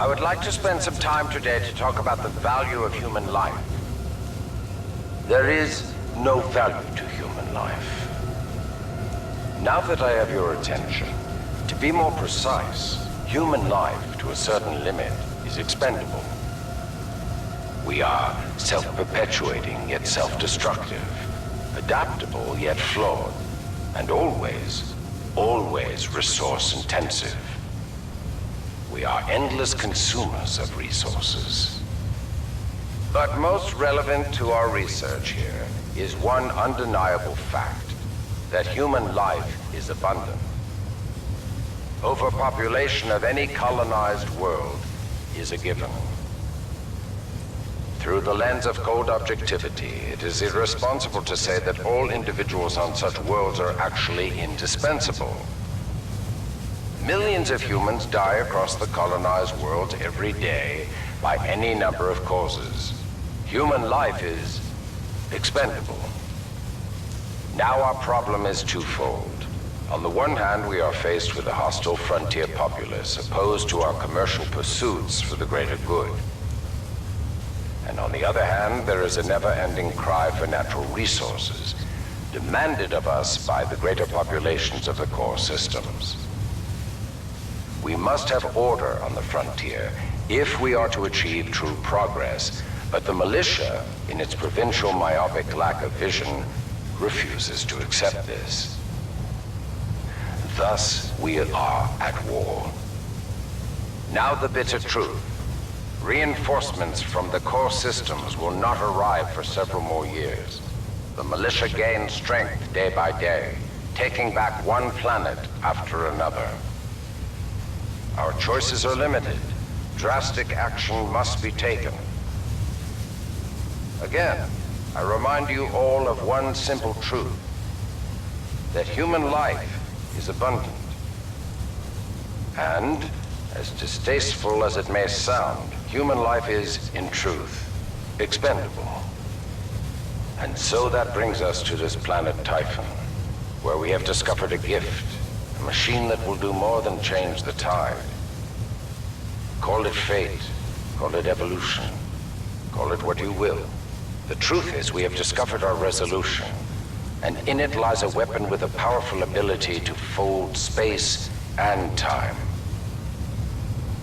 I would like to spend some time today to talk about the value of human life. There is no value to human life. Now that I have your attention, to be more precise, human life to a certain limit is expendable. We are self-perpetuating yet self-destructive, adaptable yet flawed, and always resource-intensive. We are endless consumers of resources. But most relevant to our research here is one undeniable fact, that human life is abundant. Overpopulation of any colonized world is a given. Through the lens of cold objectivity, it is irresponsible to say that all individuals on such worlds are actually indispensable. Millions of humans die across the colonized world every day by any number of causes. Human life is expendable. Now our problem is twofold. On the one hand, we are faced with a hostile frontier populace opposed to our commercial pursuits for the greater good. And on the other hand, there is a never-ending cry for natural resources, demanded of us by the greater populations of the core systems. We must have order on the frontier if we are to achieve true progress, but the militia, in its provincial myopic lack of vision, refuses to accept this. Thus, we are at war. Now the bitter truth. Reinforcements from the core systems will not arrive for several more years. The militia gains strength day by day, taking back one planet after another. Our choices are limited. Drastic action must be taken. Again, I remind you all of one simple truth, that human life is abundant. And, as distasteful as it may sound, human life is, in truth, expendable. And so that brings us to this planet Typhon, where we have discovered a gift, a machine that will do more than change the tide. Call it fate, call it evolution, call it what you will. The truth is, we have discovered our resolution, and in it lies a weapon with a powerful ability to fold space and time.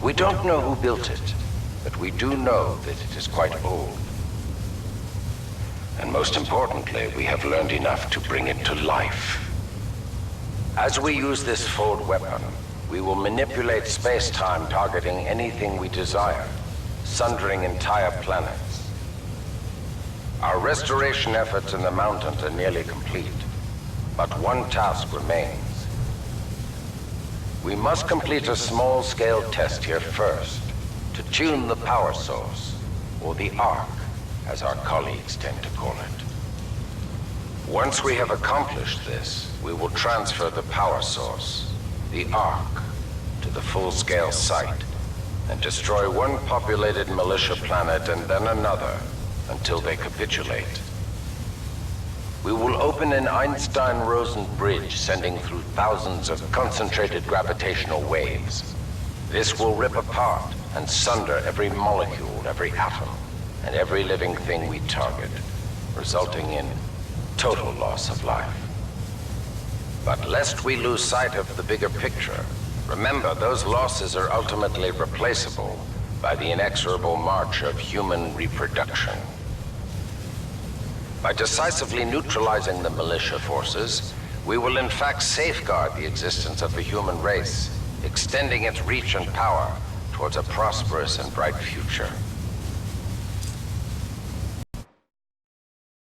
We don't know who built it, but we do know that it is quite old. And most importantly, we have learned enough to bring it to life. As we use this fold weapon, we will manipulate space-time targeting anything we desire, sundering entire planets. Our restoration efforts in the mountains are nearly complete, but one task remains. We must complete a small-scale test here first, to tune the power source, or the arc, as our colleagues tend to call it. Once we have accomplished this, we will transfer the power source, the arc, to the full-scale site, and destroy one populated militia planet and then another, until they capitulate. We will open an Einstein-Rosen bridge sending through thousands of concentrated gravitational waves. This will rip apart and sunder every molecule, every atom, and every living thing we target, resulting in total loss of life. But lest we lose sight of the bigger picture, remember those losses are ultimately replaceable by the inexorable march of human reproduction. By decisively neutralizing the militia forces, we will in fact safeguard the existence of the human race, extending its reach and power towards a prosperous and bright future.